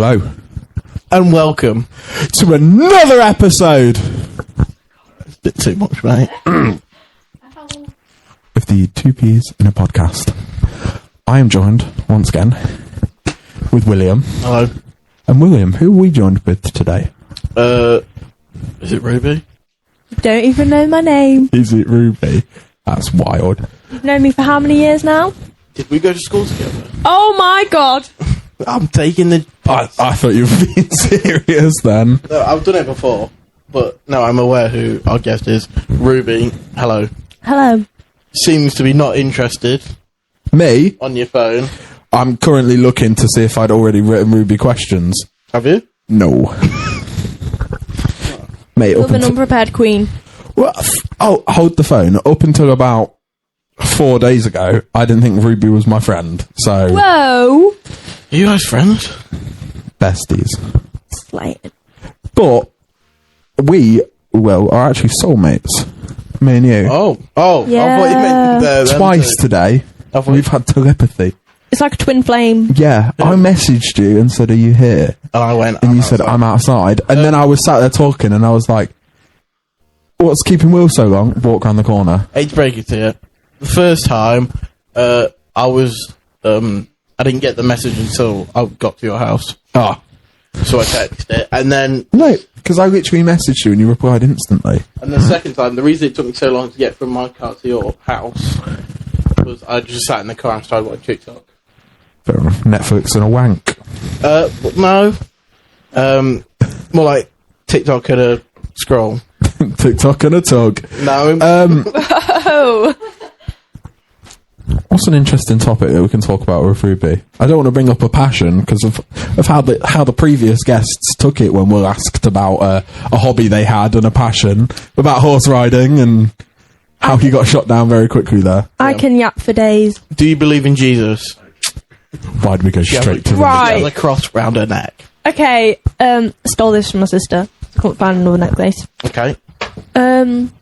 Hello. And welcome To another episode! It's a bit too much, mate. Of the Two Peas in a Podcast. I am joined, once again, with William. Hello. And William, who are we joined with today? Is it Ruby? Don't even know my name. Is it Ruby? That's wild. You've known me for how many years now? Did we go to school together? Oh my god! I'm taking the... I thought you were being serious then. No, I've done it before, but no, I'm aware who our guest is. Ruby, hello. Hello. Seems to be not interested Me? on your phone. I'm currently looking to see if I'd already written Ruby questions. Have you? No. Mate, Love an unprepared queen. Well, hold the phone. Up until about 4 days ago, I didn't think Ruby was my friend. So, Whoa! Are you guys friends? besties. Slighted. But we, are actually soulmates. Me and you. Oh, Yeah. I thought you meant them Twice two. today, I thought- we've had telepathy. It's like a twin flame. Yeah, I messaged you and said, "Are you here?" And I went... And you said, "I'm outside." And then I was sat there talking, and I was like, "What's keeping Will so long?" Walk around the corner. I hate to break it to you. The first time, I was... I didn't get the message until I got to your house. Ah, So I texted it. And then... no, because I literally messaged you and you replied instantly. And the second time, the reason it took me so long to get from my car to your house was I just sat in the car and started watching TikTok. Fair enough. Netflix and a wank. No. More like TikTok and a scroll. TikTok and a tug. No. Oh! What's an interesting topic that we can talk about with Ruby? I don't want to bring up a passion because of how the previous guests took it when we were asked about a hobby they had and a passion about horse riding and how he got shot down very quickly there. I can yap for days. Do you believe in Jesus? Why'd we go straight to the... Right. She has a cross round her neck. Okay, stole this from my sister. Couldn't find another necklace. Okay. Um,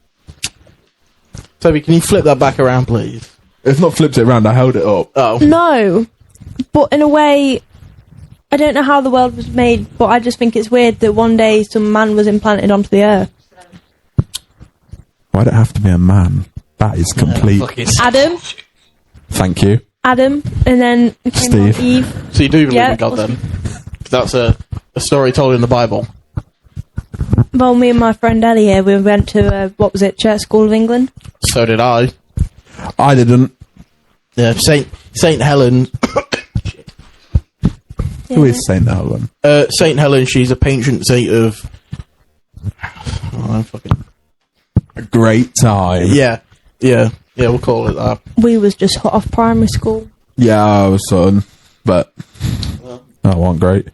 Toby, can you flip that back around, please? It's not flipped it around, I held it up. Oh. no. But in a way, I don't know how the world was made, but I just think it's weird that one day some man was implanted onto the earth. Why'd it have to be a man? That is complete... Adam, Thank you. and then it came on Steve. Eve. So you do believe Yeah. in God then? 'Cause that's a story told in the Bible. Well, me and my friend Ellie here, we went to, Church School of England. So did I. I didn't. Yeah, Saint Helen. Who is Saint Helen? Saint Helen, she's a patron saint of... Oh, I'm fucking... A great time. Yeah, we'll call it that. We was just hot off primary school. Yeah, I was son, but that wasn't great.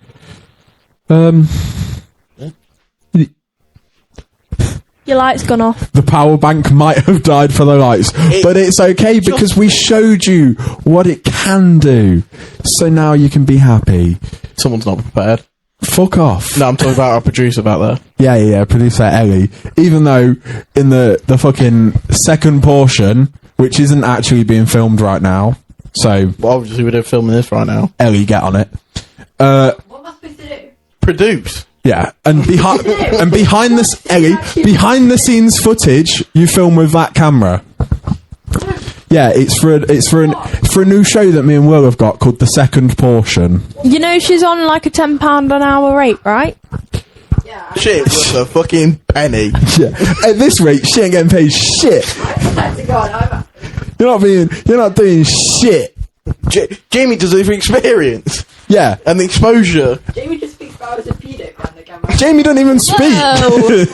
Your light's gone off. The power bank might have died for the lights, but it's okay because we showed you what it can do. So now you can be happy. Someone's not prepared. Fuck off. No, I'm talking about our producer about that. Yeah, producer Ellie. Even though in the fucking second portion, which isn't actually being filmed right now, so Well, obviously we're filming this right now. Ellie, get on it. What am I supposed to do? Produce. Yeah, and behind this, Ellie, behind the scenes footage, you film with that camera. Yeah, it's for a new show that me and Will have got called The Second Portion. You know she's on like a £10 an hour rate, right? Yeah. Shit, worth a fucking penny. Yeah, at this rate, she ain't getting paid shit. I to God, You're not doing shit. Jamie does it for experience Yeah, and the exposure. Jamie just speaks about as a pedo on the camera. Jamie doesn't even speak. Whoa.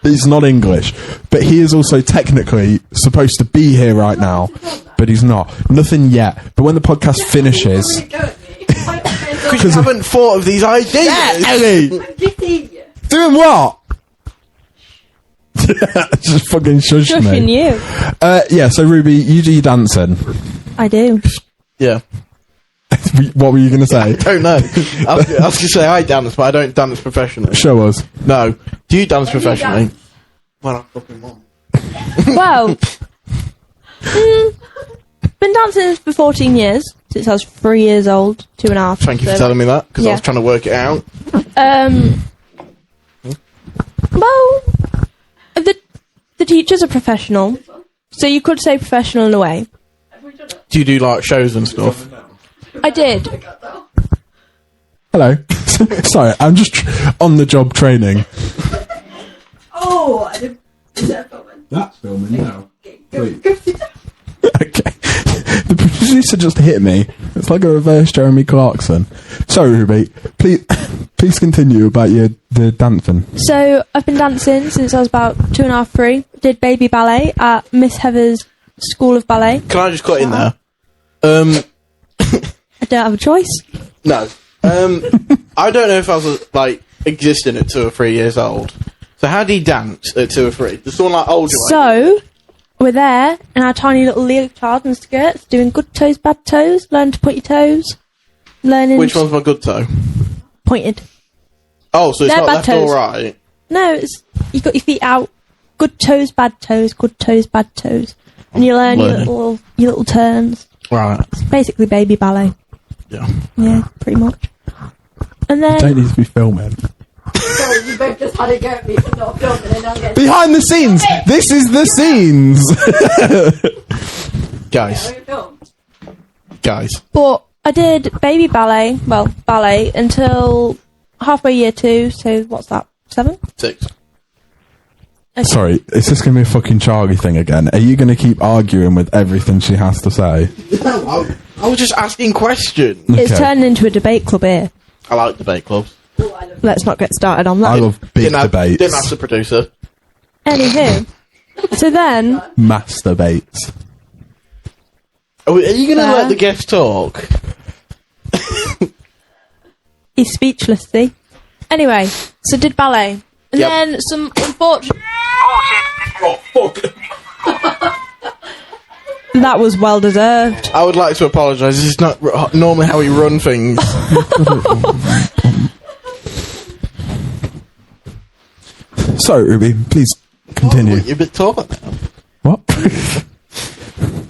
He's not English, but he is also technically supposed to be here right now, but he's not. Nothing yet. But when the podcast finishes, Because you haven't thought of these ideas. Ellie, I'm getting you. doing what? Just fucking shush Shushing me. you. Yeah. So Ruby, you do your dancing. I do. Yeah. What were you going to say? Don't know. I was going to say I dance, but I don't dance professionally. Show us. No. Do you dance professionally? dance? Well, I fucking won't. Well, been dancing for 14 years, since I was 3 years old, 2.5. Thank you for telling me that, because I Yeah. was trying to work it out. Well, the teachers are professional, so you could say professional in a way. Do you do, like, shows and stuff? I did. Hello. Sorry, I'm just on the job training. Oh, I didn't. Is that filming? That's filming now. Go. Okay. The producer just hit me. It's like a reverse Jeremy Clarkson. Sorry, Ruby. Please continue about the dancing. So I've been dancing since I was about 2.5, 3. Did baby ballet at Miss Heather's School of Ballet. Can I just cut in there? I don't have a choice. No. I don't know if I was, like, existing at 2 or 3 years old. So how do you dance at 2 or 3? Does someone, like, hold you? So we're there in our tiny little leotard and skirts, doing good toes, bad toes, learn to point your toes, learning... Which one's my good toe? Pointed. Oh, so it's They're not bad left toes. or right? No, it's you got your feet out. Good toes, bad toes. Good toes, bad toes. And you learn your little turns. Right. It's basically baby ballet. Yeah. Yeah, pretty much. And then Don't need to be filming. Sorry, you both just had a go at me for not filming and I'm getting... Behind the scenes! This is the scenes! Guys. Guys. but I did baby ballet, ballet until halfway year 2. So what's that? 7? 6. Sorry, is this going to be a fucking Charlie thing again? Are you going to keep arguing with everything she has to say? No, I was just asking questions. It's Okay. turning into a debate club here. I like debate clubs. Let's not get started on that. I love big debates. Didn't ask the producer. Anywho, so then Masturbates. Are you going to let the guest talk? he's speechless. See. Anyway, so did ballet, and Yep. then some unfortunate. Oh, fuck. That was well deserved. I would like to apologise. This is not normally how we run things. Sorry, Ruby, please continue. You're a bit tall now. What?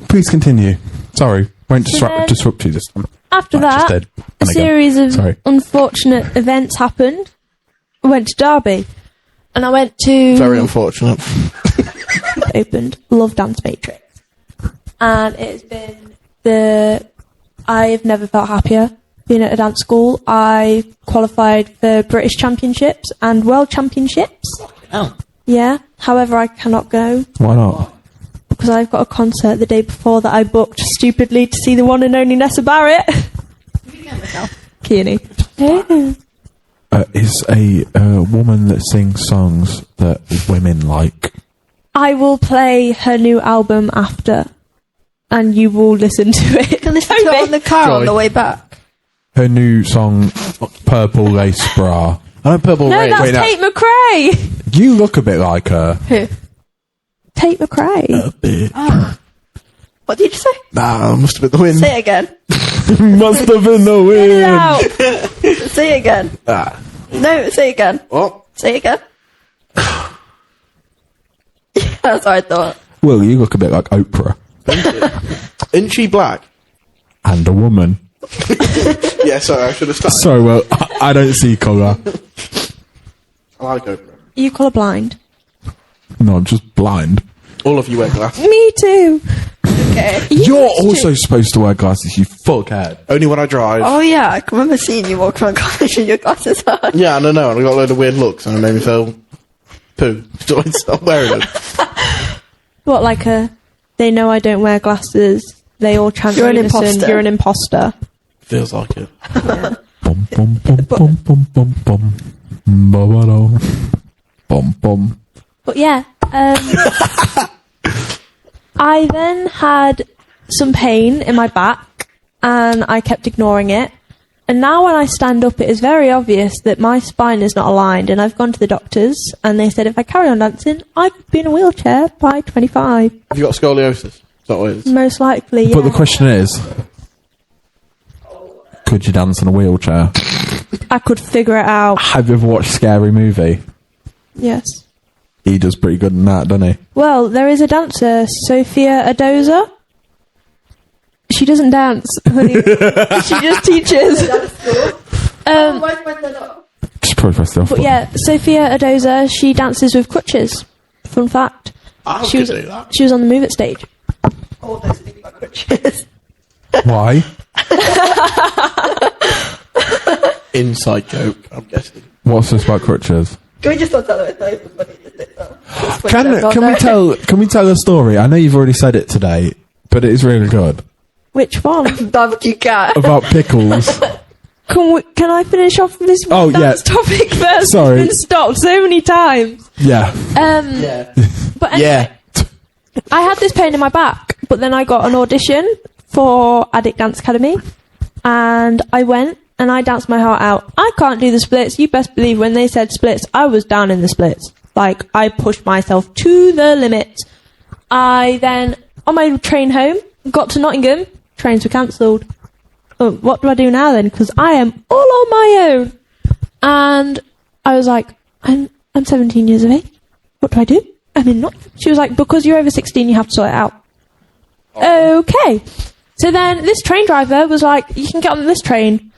Please continue. Sorry, won't then- disrupt you this time. After I just that, did. a And again. series of Sorry. unfortunate events happened. I went to Derby, and I went to Very unfortunate. opened Love Dance Matrix, and it's been I've never felt happier being at a dance school. I qualified for British Championships and World Championships. Oh. Yeah, however, I cannot go Why not? because I've got a concert the day before that I booked stupidly to see the one and only Nessa Barrett. Kearney. Is a woman that sings songs that women like. I will play her new album after, and you will listen to it. You can listen to it on the car on Joy. the way back. Her new song, Purple Lace Bra. I know Purple No, Rain. that's Wait, no. Tate McRae. You look a bit like her. Who? Tate McRae. What did you say? Nah, must have been the wind. Say it again. Must have been the wind. Now, Say it again. Ah. No, say it again. What? Say it again. That's what I thought. Will, you look a bit like Oprah. Isn't she black? And a woman. Yeah, sorry, I should have started. So, well, I don't see colour. I like Oprah. are you colourblind? No, I'm just blind. All of you wear glasses. Me too. Okay. You're also supposed to wear glasses, you fuckhead. Only when I drive. Oh yeah, I can remember seeing you walk around college with your glasses on. Yeah, I don't know. And I got a load of weird looks and it made me feel poo. So I stopped wearing them. What, like they know I don't wear glasses, they all chant You're an unison, imposter. you're an imposter. Feels like it. Bum, bum, bum, bum, bum, bum, bum. Ba-ba-dum. Bum, bum. But yeah, I then had some pain in my back, and I kept ignoring it. And now when I stand up, it is very obvious that my spine is not aligned, and I've gone to the doctors, and they said if I carry on dancing, I could be in a wheelchair by 25. Have you got scoliosis? Is that what it is? Most likely, yeah. But the question is, could you dance in a wheelchair? I could figure it out. Have you ever watched Scary Movie? Yes. He does pretty good in that, doesn't he? Well, there is a dancer, Sophia Adoza. She doesn't dance, honey. She just teaches. Why went that up? Just probably pressed it off. But yeah, Sophia Adoza, she dances with crutches. Fun fact. I She could was, do that. she was on the Move It stage. All those things about crutches. Why? Inside joke, I'm guessing. What's this about crutches? Can we just not tell her it's not even funny, is it? Though? Can we tell a story? I know you've already said it today, but it is really good. Which one? Damn, you cat. About pickles. Can I finish off with this Oh, dance yeah. topic first? Sorry. It's been stopped so many times. Yeah. Yeah. But anyway, I had this pain in my back, but then I got an audition for Addict Dance Academy, and I went and I danced my heart out. I can't do the splits. You best believe when they said splits, I was down in the splits. Like, I pushed myself to the limit. I then, on my train home, got to Nottingham. Trains were cancelled. Oh, what do I do now then? Because I am all on my own. And I was like, I'm 17 years of age. What do I do? I'm in Nottingham. She was like, because you're over 16, you have to sort it out. Okay. So then this train driver was like, you can get on this train,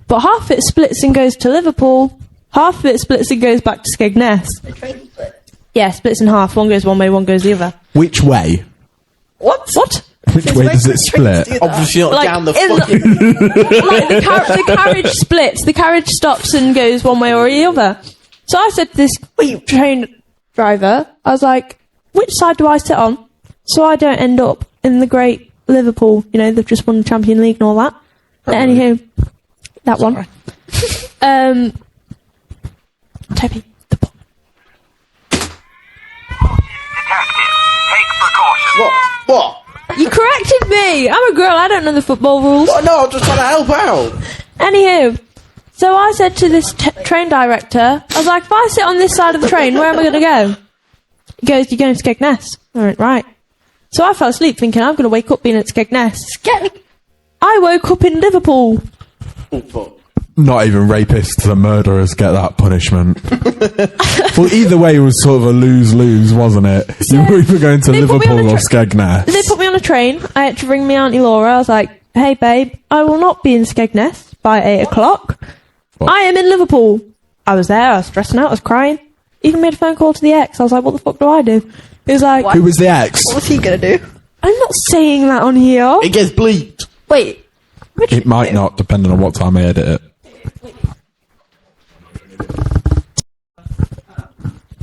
but half of it splits and goes to Liverpool, half of it splits and goes back to Skegness. The train split. Yeah, splits in half. One goes one way, one goes the other. Which way? What? What? Which way does it split? Obviously not Like, down the in fucking... Like the carriage splits. The carriage stops and goes one way or the other. So I said to this train driver, I was like, which side do I sit on so I don't end up in the great Liverpool, you know, they've just won the Champions League and all that. Anywho, that one. Toby, the ball. Detective, take precautions. What? You corrected me! I'm a girl, I don't know the football rules. What? No, I'm just trying to help out. Anywho, so I said to this train director, I was like, if I sit on this side of the train, where am I going to go? He goes, you're going to Skegness. I went, right. So I fell asleep thinking, I'm going to wake up being at Skegness. I woke up in Liverpool. Oh, fuck. Not even rapists and murderers get that punishment. Well, either way, it was sort of a lose-lose, wasn't it? You were either going to They put me on Liverpool a or Skegness. They put me on a train. I had to ring my Auntie Laura. I was like, hey, babe, I will not be in Skegness by 8 o'clock. What? I am in Liverpool. I was there. I was stressing out. I was crying. Even made a phone call to the ex. I was like, what the fuck do I do? He was like, Who was the ex? What's he gonna do? I'm not saying that on here. It gets bleeped. Wait. It might not, depending on what time I edit it.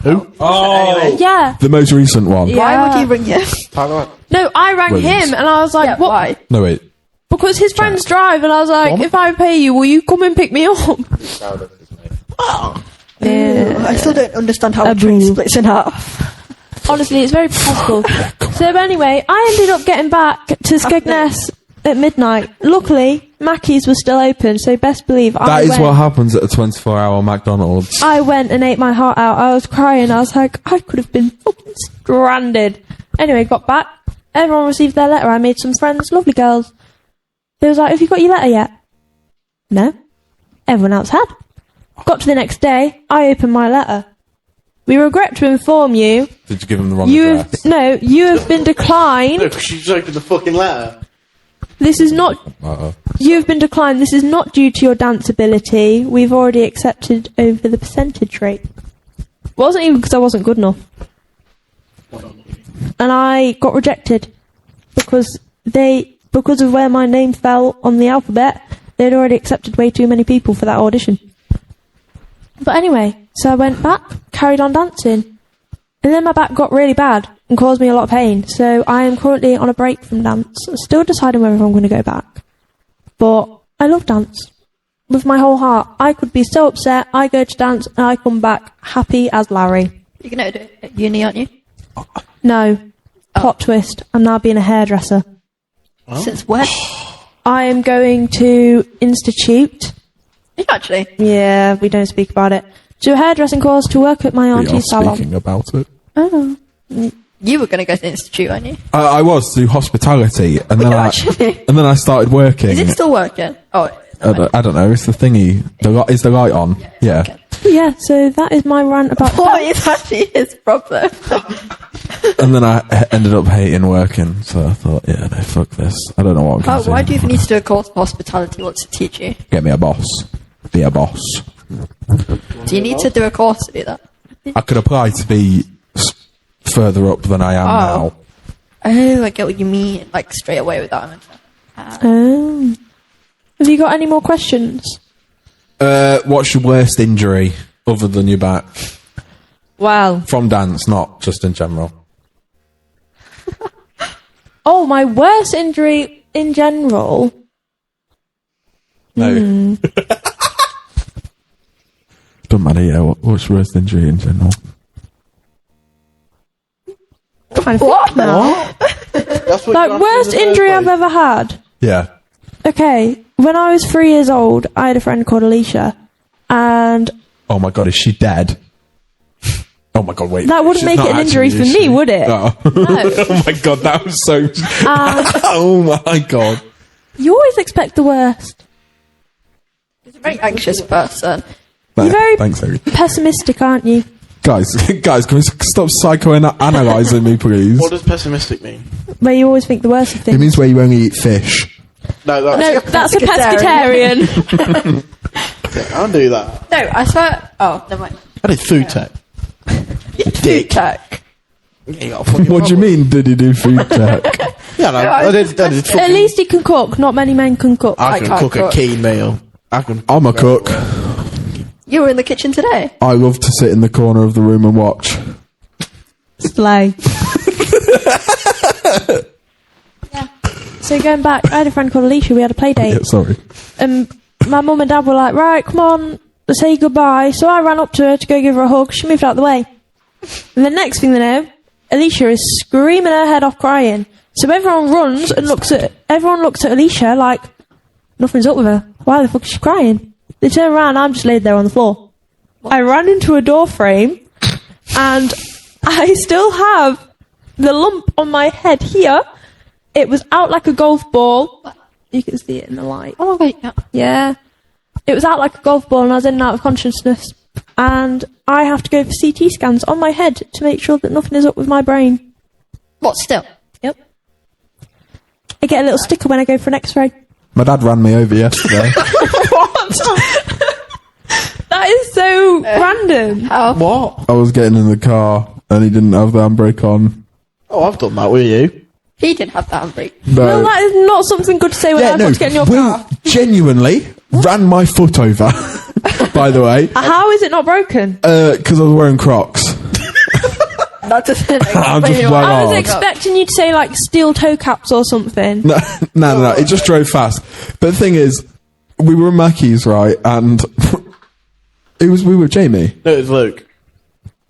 Who? Oh! Yeah. The most recent one. Yeah. Why would he ring you? No, I rang Williams. him and I was like, Yeah, what? why? No, wait. Because his friends drive and I was like, if I pay you, will you come and pick me up? Yeah. I still don't understand how A a train boo. splits in half. Honestly, it's very possible. So anyway, I ended up getting back to Skegness at midnight. Luckily, Mackey's was still open, so best believe That is what happens at a 24-hour McDonald's. I went and ate my heart out. I was crying. I was like, I could have been fucking stranded. Anyway, got back. Everyone received their letter. I made some friends, lovely girls. They was like, have you got your letter yet? No. Everyone else had. Got to the next day. I opened my letter. We regret to inform you. Did you give him the wrong You address? you have been declined. No, 'cause she just opened the fucking letter. This is not. Uh-oh. You have been declined. This is not due to your dance ability. We've already accepted over the percentage rate. Wasn't even because I wasn't good enough. And I got rejected because of where my name fell on the alphabet. They'd already accepted way too many people for that audition. But anyway, so I went back, carried on dancing, and then my back got really bad and caused me a lot of pain. So I am currently on a break from dance, still deciding whether I'm going to go back. But I love dance with my whole heart. I could be so upset. I go to dance and I come back happy as Larry. You're gonna do it at uni, aren't you? No, plot twist. I'm now being a hairdresser. Since when? I am going to Institute. Actually. Yeah, we don't speak about it. Do a hairdressing course to work at my We are auntie's salon. speaking about it. Oh. You were gonna go to the institute, aren't you? I was to do hospitality, and then you actually? and then I started working. Is it still working? Oh, I don't know. It's the thingy. Is the light on? Yeah. okay. Yeah, so that is my rant about What is actually his problem? And then I ended up hating working, so I thought, yeah, no, fuck this. I don't know what I'm going to do. Why do you need to do a course of hospitality? What's it teach you? Get me a boss. Be a boss. Do you need to do a course to do that? I could apply to be further up than I am now. Oh, I get what you mean. Like, straight away without an Oh. Have you got any more questions? What's your worst injury other than your back? Well. From dance, not just in general. Oh, my worst injury in general? No. Doesn't matter, yeah. What's your worst injury in general? What? That's what Like, you worst asked in the injury first I've place. ever had? Yeah. Okay, when I was 3 years old, I had a friend called Alicia, and Oh my god, is she dead? Oh my god, wait. that wouldn't she's make not it an actually, injury for is me, she? would it? Oh. No. Oh my god, that was so... oh my god. You always expect the worst. He's a very anxious person. You're very Thanks, Harry. pessimistic, aren't you? Guys, can we stop psychoanalyzing me, please? What does pessimistic mean? Where you always think the worst of It things. means where you only eat fish. No, No, that's a pescatarian. I'll do that. No, I swear. Oh, never mind. I did food tech. Food tech. Yeah, you got a fucking What do you problem. mean, did he do food tech? Yeah, no, I did At fucking... least he can cook. Not many men can cook. I can can't cook a cook. key meal. I'm a cook. You were in the kitchen today. I love to sit in the corner of the room and watch. Slay. Yeah. So going back, I had a friend called Alicia. We had a play date. Yeah, sorry. And my mum and dad were like, right, come on, let's say goodbye. So I ran up to her to go give her a hug. She moved out of the way. And the next thing they know, Alicia is screaming her head off crying. So everyone runs and looks at Alicia like nothing's up with her. Why the fuck is she crying? They turn around, I'm just laid there on the floor. I ran into a door frame and I still have the lump on my head here. It was out like a golf ball. You can see it in the light. Oh, wait, yeah. Yeah. It was out like a golf ball and I was in and out of consciousness. And I have to go for CT scans on my head to make sure that nothing is up with my brain. What, still? Yep. I get a little sticker when I go for an x-ray. My dad ran me over yesterday. That is so random. How? What? I was getting in the car and he didn't have the handbrake on. Oh, I've done that with you. He didn't have that handbrake. No. Well, that is not something good to say when Yeah, I'm no. about to get in your Will car. genuinely ran my foot over, by the way, How is it not broken? because I was wearing Crocs. That doesn't I'm just explain well I was hard. expecting you to say like steel toe caps or something. No. It just drove fast. But the thing is, we were in Mackey's, right? And we were with Jamie. No, it was Luke.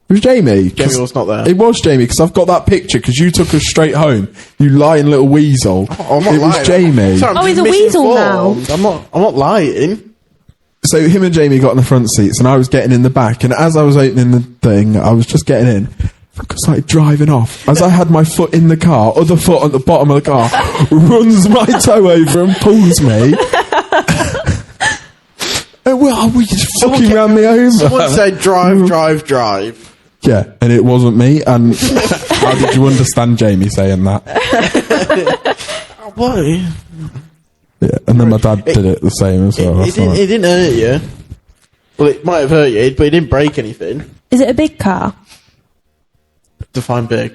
It was Jamie. 'cause Jamie was not there. It was Jamie, because I've got that picture, because you took us straight home. You lying little weasel. I'm not it was lying. Jamie. Sorry, I'm Oh, just he's a weasel misinformed. I'm not lying. So him and Jamie got in the front seats, and I was getting in the back. And as I was opening the thing, I was just getting in. I started driving off. As I had my foot in the car, other foot at the bottom of the car, runs my toe over and pulls me. And we just fucking ran me over. Someone said drive. Yeah, and it wasn't me. And how did you understand Jamie saying that? Why? Yeah, and then my dad did it the same as well. It didn't hurt you. Well, it might have hurt you, but it didn't break anything. Is it a big car? Define big.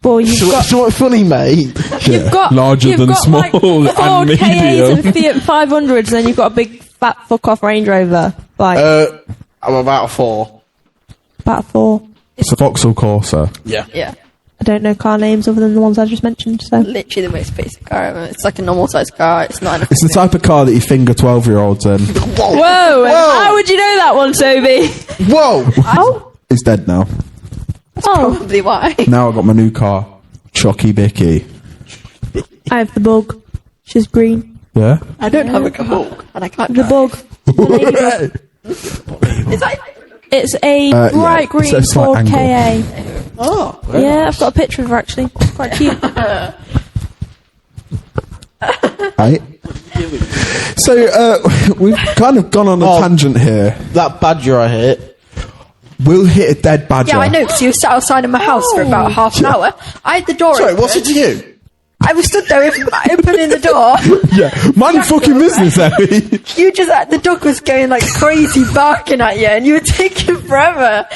Well, you've got So funny, mate. you've got larger you've than got, small like, and Ford medium. KAs and Fiat 500s, and then you've got a big fat fuck off Range Rover, like I'm about a 4. about a 4. It's a Vauxhall Corsa. Yeah. Yeah. I don't know car names other than the ones I just mentioned. So Literally the most basic car ever. It's like a normal sized car. It's not enough. It's the type of car that you finger 12-year-olds in. whoa! How would you know that one, Toby? Whoa! Oh, He's dead now. Probably why. Now I got my new car, Chocky Bicky. I have the bug. She's green. Yeah? I don't have a car. And I can't The drive. bug. The ladybug. Is that... It's a yeah, bright green it's a slight Ford angle. KA. Oh. Yeah, I've got a picture of her actually. Quite cute. Right? So, we've kind of gone on a tangent here. That badger I hit. Will hit a dead badger. Yeah, I know, because you sat outside of my house for about half an hour. I had the door Sorry, open. what's it to you? I was stood there opening the door. Yeah, mind fucking business, Ellie. You just, the dog was going like crazy barking at you, and you were taking forever.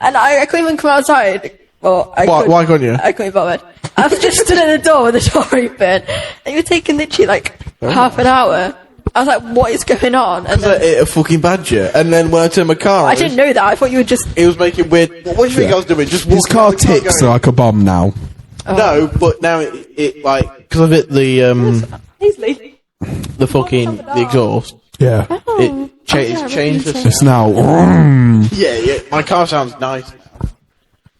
And I couldn't even come outside. Well, Why couldn't you? I couldn't be bothered. I was just stood at the door with the door open, and you were taking literally like half an hour. I was like, what is going on? And I ate a fucking badger, and then when I turned my car on, I didn't know that. I thought you were just... it was making weird... What do you think I was doing? Just His walking car around the ticks going, like a bomb now. No, but now it like... Because of it, Easily. the fucking... the exhaust. Yeah. It's changed the It's now. Yeah, my car sounds nice.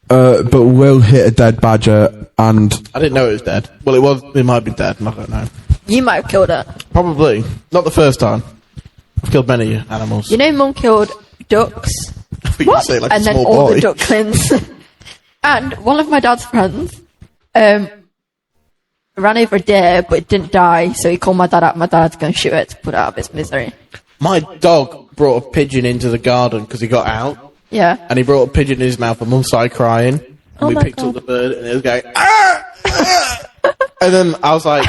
But Will hit a dead badger and I didn't know it was dead. Well, it might be dead, I don't know. You might have killed it. Probably. Not the first time. I've killed many animals. You know, Mum killed ducks. I think you say like And a then small all boy. the ducklings. And one of my dad's friends ran over a deer, but it didn't die, so he called my dad up. My dad had to go and shoot it to put it out of its misery. My dog brought a pigeon into the garden because he got out, Yeah. and he brought a pigeon in his mouth, and Mum started crying. And Oh we my picked God. up the bird, and it was going, ah! Ah! And then I was like,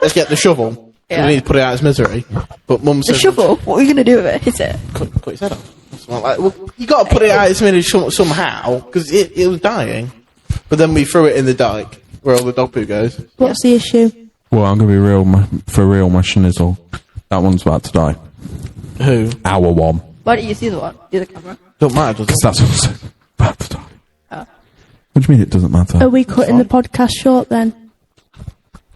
let's get the shovel, 'cause Yeah. we need to put it out of its misery. But Mum The said, shovel? What are you going to do with it? Hit it? cut his head off. So I'm like, well, you got to put it out of its misery somehow, because it was dying. But then we threw it in the dike, where all the dog poo goes. What's the issue? well, I'm gonna be real, my schnizzle. That one's about to die. Who? Our one. Why don't you see the one? See the camera? Don't matter, does Because it? that's also about to die. What do you mean it doesn't matter? Are we cutting the podcast short then?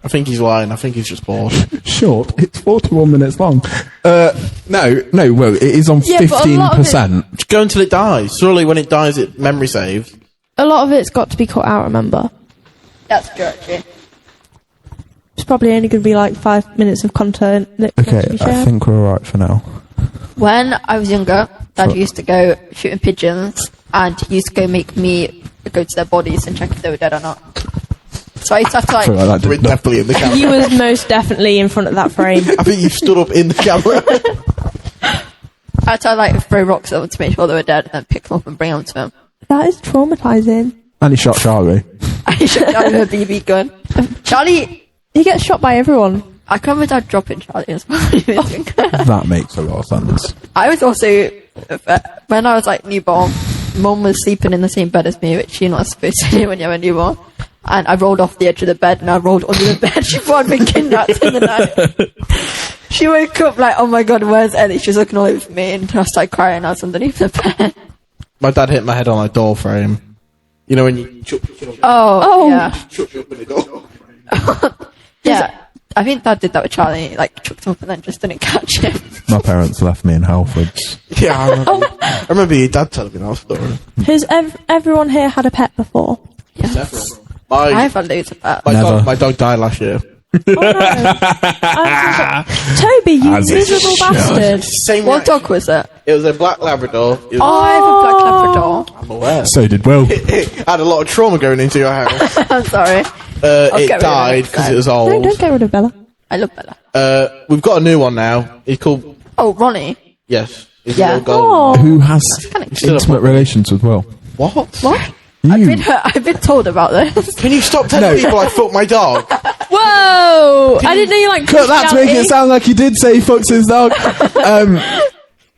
I think he's lying. I think he's just bored. Short. It's 41 minutes long. No. Well, it is on Yeah, but a lot of 15%. Just go until it dies. Surely when it dies, it memory saves. A lot of it's got to be cut out, remember? That's true, actually. It's probably only going to be like 5 minutes of content that can Okay, be I shared. think we're alright for now. When I was younger, Dad used to go shooting pigeons, and he used to go make me go to their bodies and check if they were dead or not. So I used to have to I feel like that We're did not. definitely in the camera. You was most definitely in front of that frame. I think you stood up in the camera. I had to like throw rocks at them to make sure they were dead, and then pick them up and bring them to him. That is traumatizing. And he shot Charlie. I shot Charlie with a BB gun. Charlie, He gets shot by everyone. I can remember Dad dropping Charlie as well. That makes a lot of sense. I was also, when I was like newborn, Mum was sleeping in the same bed as me, which you're not supposed to do when you have a newborn. And I rolled off the edge of the bed, and I rolled under the bed. She thought I'd been kidnapped in the night. She woke up like, oh my God, where's Ellie? She was looking all over me, and I started crying. I was underneath the bed. My dad hit my head on a door frame. You know when you chuck Oh, yeah. you up in the door. Yeah. I think Dad did that with Charlie, like chucked him up and then just didn't catch him. My parents left me in Halfords. Yeah, I remember your dad telling me that story. Has everyone here had a pet before? Yes. My, I've had loads of pets. Never. my dog died last year. Oh, no. Toby, you As it miserable should. bastard. Same What reaction. dog was it? It was a black Labrador. It was, Oh, I have a black Labrador. I'm aware. So did Will. It had a lot of trauma going into your house. I'm sorry. It get rid of died it. because it was No, old. don't get rid of Bella. I love Bella. We've got a new one now. He's called... Oh, Ronnie. Yes. He's Yeah. a little gold. Oh, Who has kinda Still a intimate puppy. relations with Will? What? What? You. I've been told about this. Can you stop telling people I fucked my dog? whoa! I didn't know you like Cut that to make it sound like he did say he fucks his dog.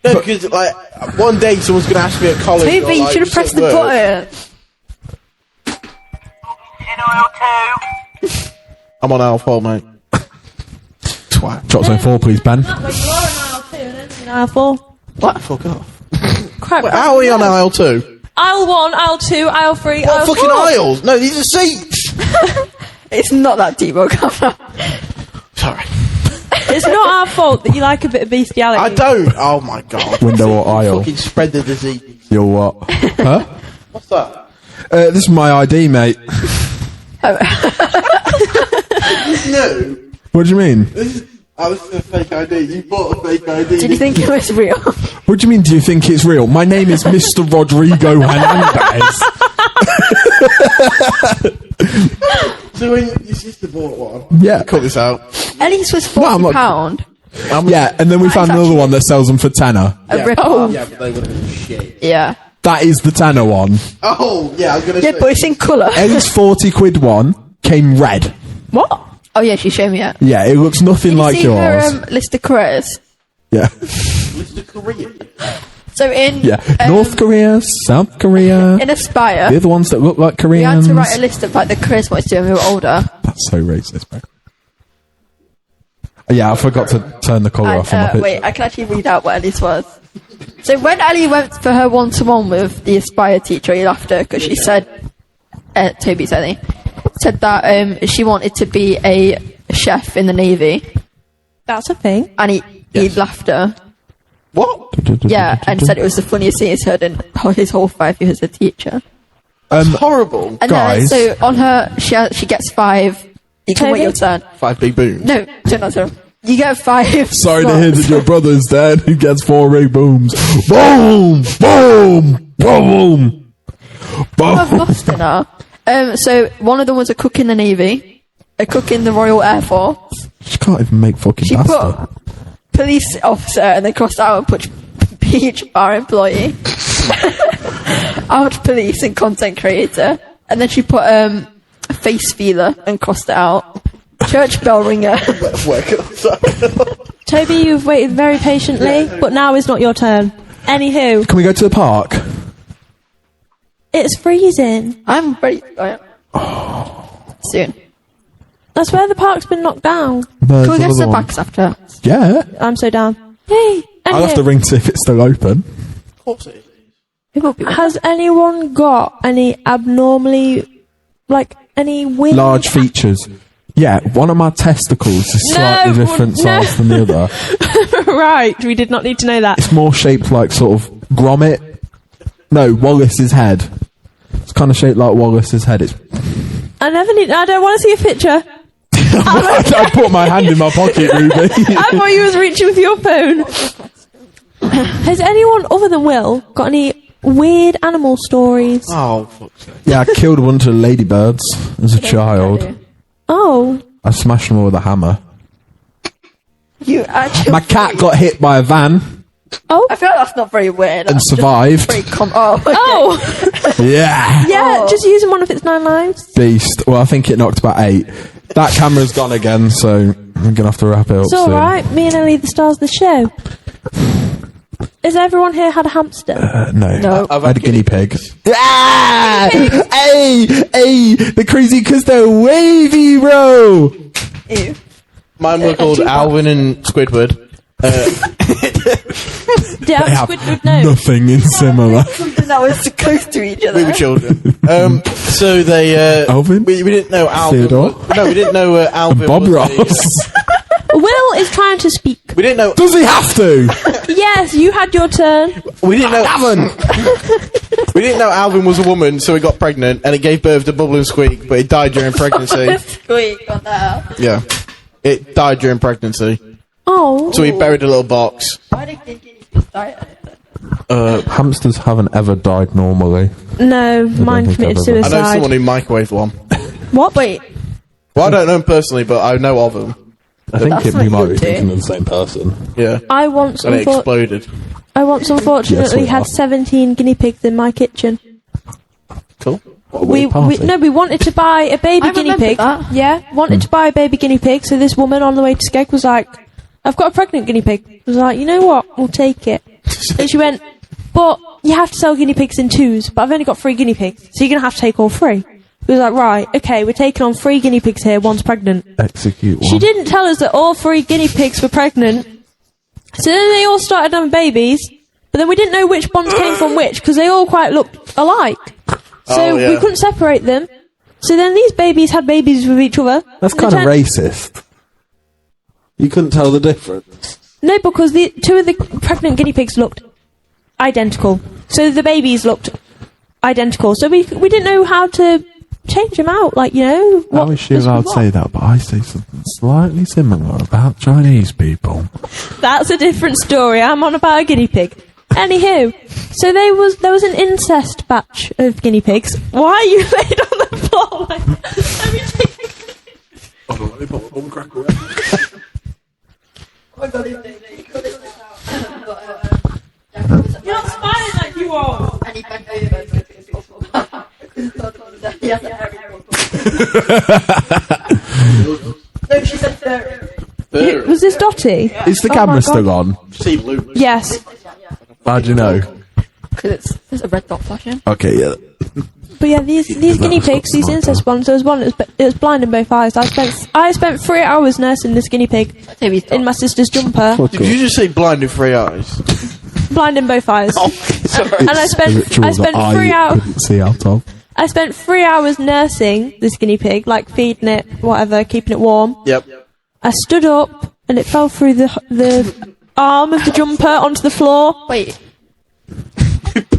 No, because like one day someone's going to ask me at college. Maybe or, you like, should have pressed the work. button. In oil 2. I'm on aisle 4, mate. Twat. Drop zone 4, please, Ben. Like you're on aisle 2 and then in aisle 4. Fuck off. Crap. Wait, how are we on aisle 2? Aisle 1, aisle 2, aisle 3, What aisle fucking 4. aisles? No, these are seats. It's not that deep, okay? Sorry. It's not our fault that you like a bit of bestiality. I don't. Oh my god. Window or aisle? Fucking spread the disease. You're what? Huh? What's that? This is my ID, mate. No. What do you mean? I was a fake ID. You bought a fake ID. Did you think it was real? What do you mean, do you think it's real? My name is Mr. Rodrigo Hernandez. So when your sister bought one, Yeah. cut this out. Ellie's was No, I'm £40. Yeah, and then we found another one that sells them for tenner. A rip-off. Yeah, but they would have been shit. Yeah. That is the tenner one. Oh, yeah, I was going to Yeah, say. but it's in colour. Ellie's 40 quid one came red. What? Oh yeah, she showed me it. Yeah, it looks nothing Did you like see yours. her list of careers? Yeah. Mr. Korea. So in Yeah. North Korea, South Korea. in Aspire, They're the ones that look like we had Koreans. to write a list of like the careers we wanted to do when we were older. That's so racist, bro. Yeah, I forgot to turn the colour off on my And, picture. wait, I can actually read out what Ellie's was. So when Ellie went for her one-to-one with the Aspire teacher, he laughed her because she said, Toby's Ellie, said that she wanted to be a chef in the Navy, That's a thing. and he laughed her. What? Yeah, and said it was the funniest thing he's heard in his whole 5 years as a teacher. Horrible. And Guys. then, so on her, she gets 5. You can wait your turn. 5 big booms. No, turn on, turn. You get 5. Sorry to hear that your brother's dead. He gets 4 big booms. Boom! Boom! Boom! I've Boom! lost it now. So one of them was a cook in the Navy, a cook in the Royal Air Force. She can't even make fucking She pasta. put police officer and then crossed out and put beach bar employee. Out police and content creator. And then she put face feeler and crossed it out. Church bell ringer. Toby, you've waited very patiently, but now is not your turn. Anywho, Can we go to the park? it's freezing. I'm ready. Soon. That's where the park's been knocked down. There's Can we go to another the one. backs after? Yeah. I'm so down. Yay! I'll have to Anywho, ring to see if it's still open. Of course it is. It will be. has anyone got any abnormally, like, any weird... Large features. Yeah, one of my testicles is slightly No, different no. size than the other. Right, we did not need to know that. It's more shaped like sort of Gromit. No, Wallace's head. It's kind of shaped like Wallace's head. It's. I don't want to see a picture. I put my hand in my pocket, Ruby. I thought you was reaching with your phone. Has anyone other than Will got any weird animal stories? Oh, fuck's sake. Yeah, I killed a bunch of ladybirds as a child. Oh, I smashed them all with a hammer. You actually. My cat got hit by a van oh, I feel like that's not very weird. and That's just survived. very oh. oh! Yeah. Yeah, Oh. just using one of its 9 lives. Beast. Well, I think it knocked about 8. That camera's gone again, so I'm going to have to wrap it up It's soon. alright, me and Ellie the stars of the show. Has everyone here had a hamster? No. No. I had a guinea pig. Ah! Hey! Hey! They're crazy because they're wavy, bro! Ew. Mine were called Alvin and Squidward. Did They have Squidward know? nothing in similar. Something that was too close to each We other. were children. So they. Alvin? We didn't know Alvin. Theodore? No, we didn't know Alvin. Bob was Ross. Will is trying to speak. We didn't know. Does he have to? Yes, you had your turn. We didn't know. Haven't. We didn't know Alvin was a woman, so he got pregnant, and it gave birth to Bubble and Squeak, but it died during pregnancy. Squeak on that. Yeah, it died during pregnancy. Oh. So we buried a little box. Why did guineas just die? Hamsters haven't ever died normally. No, mine think committed I've ever- I know suicide. someone who microwaved one. What? Wait, Well, I don't know him personally, but I know of him. I think That's we what might you be do. thinking of the same person. Yeah, I once, and it exploded. unfortunately Yes, we had are. 17 guinea pigs in my kitchen. Cool. We wanted to buy a baby I guinea remember pig. that. Yeah, wanted to buy a baby guinea pig. So this woman on the way to Skeg was like, "I've got a pregnant guinea pig." I was like, "You know what? We'll take it." And she went, "But you have to sell guinea pigs in 2s. But I've only got 3 guinea pigs, so you're gonna have to take all 3." We was like, "Right, okay, we're taking on 3 guinea pigs here. One's pregnant." Execute one. She didn't tell us that all 3 guinea pigs were pregnant. So then they all started having babies, but then we didn't know which ones came from which because they all quite looked alike. So Oh, yeah. we couldn't separate them. So then these babies had babies with each other. That's They kind of turned- racist. You couldn't tell the difference. No, because the 2 of the pregnant guinea pigs looked identical. So the babies looked identical. So we didn't know how to change them out. Like, you know. How is she allowed to say that? But I say something slightly similar about Chinese people. That's a different story. I'm on about a guinea pig. Anywho, so there was an incest batch of guinea pigs. Why are you laid on the floor? Like, let me take- You're not smiling like you are. And he bent over as quickly as possible. Yes, no, she said furry. Was this Dotty? Is the Oh camera my still God. on? See blue. Yes. How do you know? Because there's a red dot flashing. Okay, yeah. But yeah, these guinea pigs, these incest ones, there was one, it was blind in both eyes. I spent 3 hours nursing this guinea pig in my sister's jumper, Did you just say blind in 3 eyes? blind in both eyes. Oh, sorry. And I spent 3 hours. Couldn't see out of. I spent 3 hours nursing this guinea pig, like feeding it, whatever, keeping it warm. Yep. I stood up and it fell through the arm of the jumper onto the floor. Wait.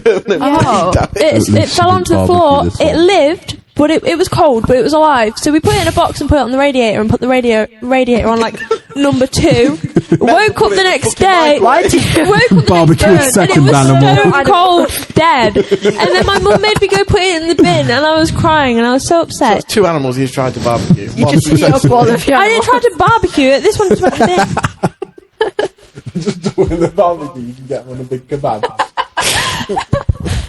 Oh. It fell onto the floor. It lived, but it was cold, but it was alive. So we put it in a box and put it on the radiator and put the radiator on like number 2. Woke up the next day. Why did you Woke up Barbecue the a next day, second and it was animal. so cold, dead. And then my mum made me go put it in the bin, and I was crying, and I was so upset. 2 animals he's tried to barbecue. You just eat up all of your I didn't try to barbecue it. This one just went in the bin. Just doing the barbecue, you can get one a big kebab.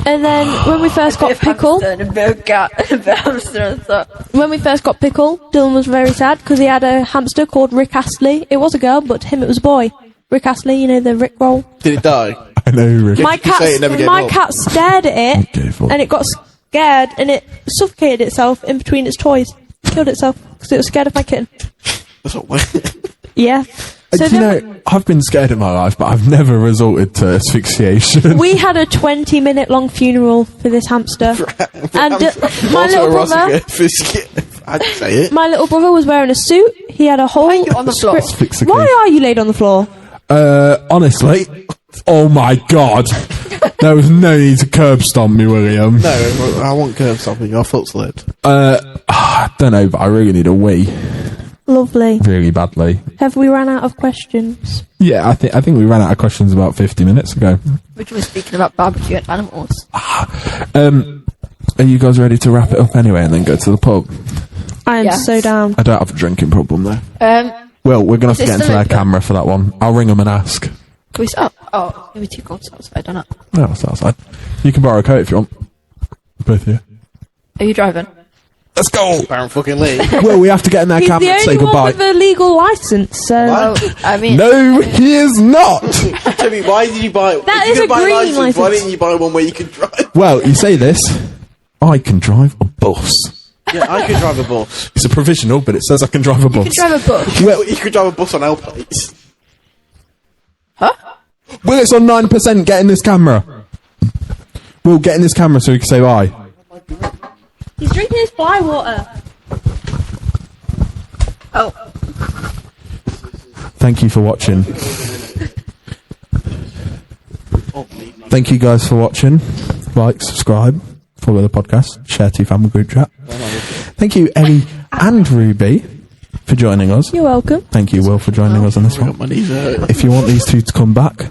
And then when we first got Pickle, and a bit of cat and a bit of hamster and stuff. when we first got Pickle, Dylan was very sad because he had a hamster called Rick Astley. It was a girl, but to him it was a boy. Rick Astley, you know, the Rick roll. Did it die? I know, Rick. My you say it never gave up? cat stared at it, It gave up. and it got scared, and it suffocated itself in between its toys. Killed itself because it was scared of my kitten. That's not weird. Yeah. So Do you then know, I've been scared in my life, but I've never resorted to asphyxiation. we had a 20-minute long funeral for this hamster. And my little brother, I'd say it. my little brother was wearing a suit. He had a whole. you on the floor? Asphyxication. Why are you laid on the floor? Honestly, oh my god. There was no need to curb stomp me, William. No, I want curb stomping. Your foot slipped. I don't know, but I really need a wee. Lovely. Really badly. Have we run out of questions? Yeah, I think we ran out of questions about 50 minutes ago. Which was speaking about barbecue and animals. Are you guys ready to wrap it up anyway and then go to the pub? I am Yes. so down. I don't have a drinking problem though. Can Well, we're going to have to Is it get into still their open? camera for that one. I'll ring them and ask. we stop? Oh, maybe 2 coats outside, I don't know. No, it's outside. You can borrow a coat if you want. Both of you. Are you driving? Let's go! Apparent fucking Lee. Well, we have to get in their He's camera the and say only one goodbye. with a legal license, so... Oh, I mean... No, he is not! Tell me, why did you buy? That if is you a could buy green license, why license. didn't you buy one where you could drive? Well, you say this. I can drive a bus. Yeah, I could drive a bus. It's a provisional, but it says I can drive a bus. You can drive a bus. Well, You could drive a bus on L plates. Huh? well, it's on 9%. Get in this camera. We'll get in this camera so we can say bye. He's drinking his fly water. Oh. Thank you for watching. Thank you guys for watching. Like, subscribe, follow the podcast, share to your family group chat. Thank you, Ellie and Ruby, for joining us. You're welcome. Thank you, Will, for joining us on this one. My knees hurt. If you want these two to come back,